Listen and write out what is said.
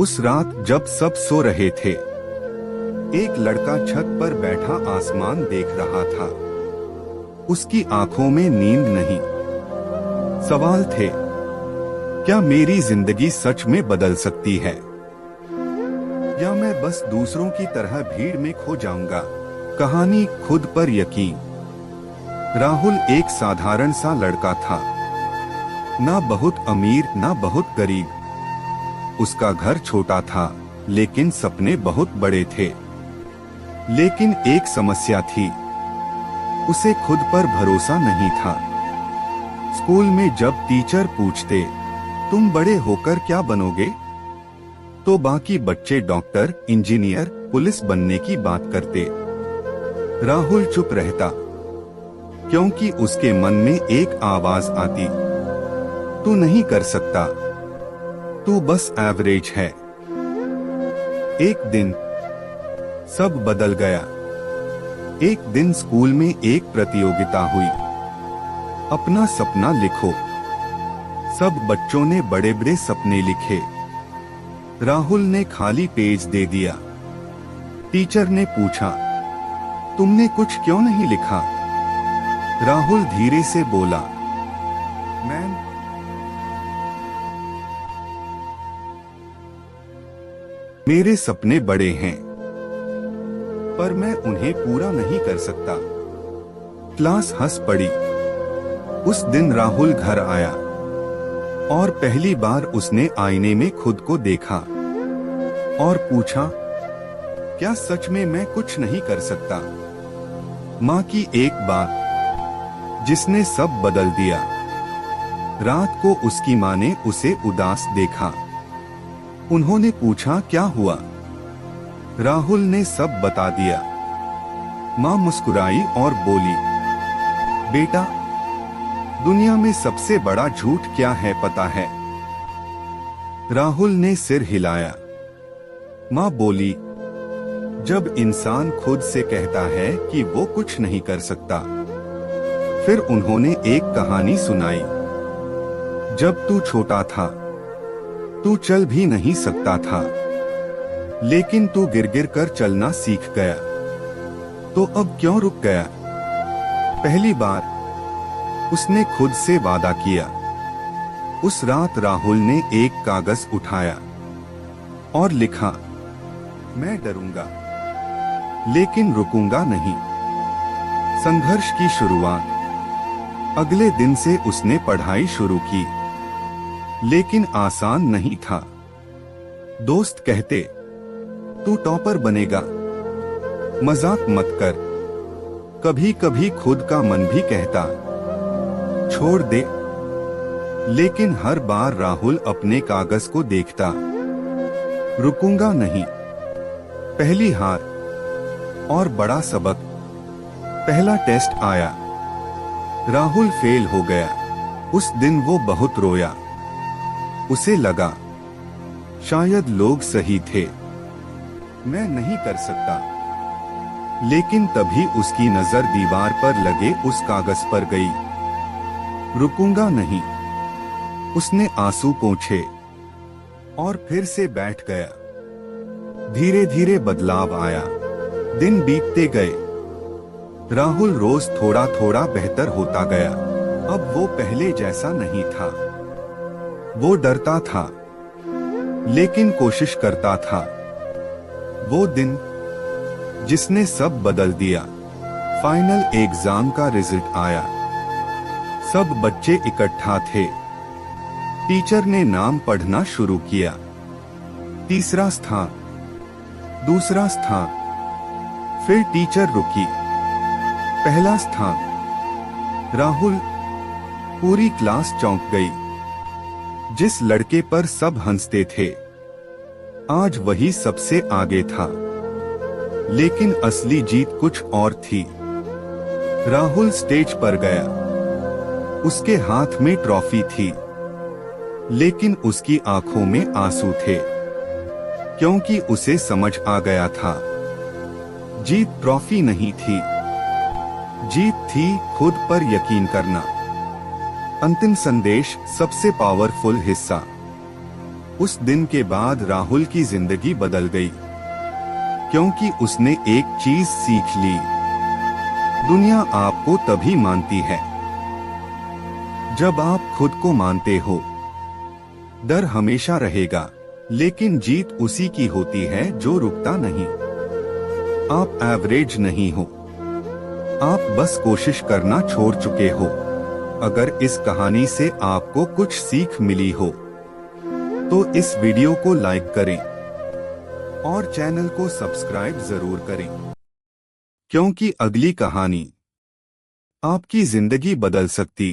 उस रात जब सब सो रहे थे, एक लड़का छत पर बैठा आसमान देख रहा था। उसकी आंखों में नींद नहीं। सवाल थे, क्या मेरी जिंदगी सच में बदल सकती है, या मैं बस दूसरों की तरह भीड़ में खो जाऊंगा। कहानी खुद पर यकीन। राहुल एक साधारण सा लड़का था, ना बहुत अमीर ना बहुत गरीब। उसका घर छोटा था, लेकिन सपने बहुत बड़े थे। लेकिन एक समस्या थी, उसे खुद पर भरोसा नहीं था। स्कूल में जब टीचर पूछते, तुम बड़े होकर क्या बनोगे, तो बाकी बच्चे डॉक्टर, इंजीनियर, पुलिस बनने की बात करते। राहुल चुप रहता, क्योंकि उसके मन में एक आवाज आती, तू नहीं कर सकता, तू बस एवरेज है। एक दिन सब बदल गया। एक दिन स्कूल में एक प्रतियोगिता हुई, अपना सपना लिखो। सब बच्चों ने बड़े बड़े सपने लिखे। राहुल ने खाली पेज दे दिया। टीचर ने पूछा, तुमने कुछ क्यों नहीं लिखा? राहुल धीरे से बोला, मैम, मेरे सपने बड़े हैं, पर मैं उन्हें पूरा नहीं कर सकता। क्लास हंस पड़ी। उस दिन राहुल घर आया और पहली बार उसने आईने में खुद को देखा और पूछा, क्या सच में मैं कुछ नहीं कर सकता? माँ की एक बात जिसने सब बदल दिया। रात को उसकी माँ ने उसे उदास देखा। उन्होंने पूछा, क्या हुआ? राहुल ने सब बता दिया। माँ मुस्कुराई और बोली, बेटा, दुनिया में सबसे बड़ा झूठ क्या है पता है? राहुल ने सिर हिलाया। माँ बोली, जब इंसान खुद से कहता है कि वो कुछ नहीं कर सकता। फिर उन्होंने एक कहानी सुनाई। जब तू छोटा था, तू चल भी नहीं सकता था, लेकिन तू गिर गिर कर चलना सीख गया। तो अब क्यों रुक गया? पहली बार उसने खुद से वादा किया। उस रात राहुल ने एक कागज उठाया और लिखा, मैं डरूंगा, लेकिन रुकूंगा नहीं। संघर्ष की शुरुआत। अगले दिन से उसने पढ़ाई शुरू की, लेकिन आसान नहीं था। दोस्त कहते, तू टॉपर बनेगा, मजाक मत कर। कभी कभी खुद का मन भी कहता, छोड़ दे। लेकिन हर बार राहुल अपने कागज को देखता, रुकूंगा नहीं। पहली हार और बड़ा सबक। पहला टेस्ट आया, राहुल फेल हो गया। उस दिन वो बहुत रोया। उसे लगा, शायद लोग सही थे, मैं नहीं कर सकता। लेकिन तभी उसकी नजर दीवार पर लगे उस कागज पर गई। रुकूंगा नहीं। उसने आंसू पोंछे और फिर से बैठ गया। धीरे धीरे बदलाव आया। दिन बीतते गए। राहुल रोज थोड़ा थोड़ा बेहतर होता गया। अब वो पहले जैसा नहीं था। वो डरता था, लेकिन कोशिश करता था। वो दिन जिसने सब बदल दिया। फाइनल एग्जाम का रिजल्ट आया। सब बच्चे इकट्ठा थे। टीचर ने नाम पढ़ना शुरू किया। तीसरा स्थान, दूसरा स्थान, फिर टीचर रुकी। पहला स्थान। राहुल, पूरी क्लास चौंक गई। जिस लड़के पर सब हंसते थे, आज वही सबसे आगे था। लेकिन असली जीत कुछ और थी। राहुल स्टेज पर गया। उसके हाथ में ट्रॉफी थी, लेकिन उसकी आंखों में आंसू थे, क्योंकि उसे समझ आ गया था, जीत ट्रॉफी नहीं थी, जीत थी खुद पर यकीन करना। अंतिम संदेश, सबसे पावरफुल हिस्सा। उस दिन के बाद राहुल की जिंदगी बदल गई, क्योंकि उसने एक चीज सीख ली। दुनिया आपको तभी मानती है जब आप खुद को मानते हो। डर हमेशा रहेगा, लेकिन जीत उसी की होती है जो रुकता नहीं। आप एवरेज नहीं हो, आप बस कोशिश करना छोड़ चुके हो। अगर इस कहानी से आपको कुछ सीख मिली हो तो इस वीडियो को लाइक करें और चैनल को सब्सक्राइब जरूर करें, क्योंकि अगली कहानी आपकी जिंदगी बदल सकती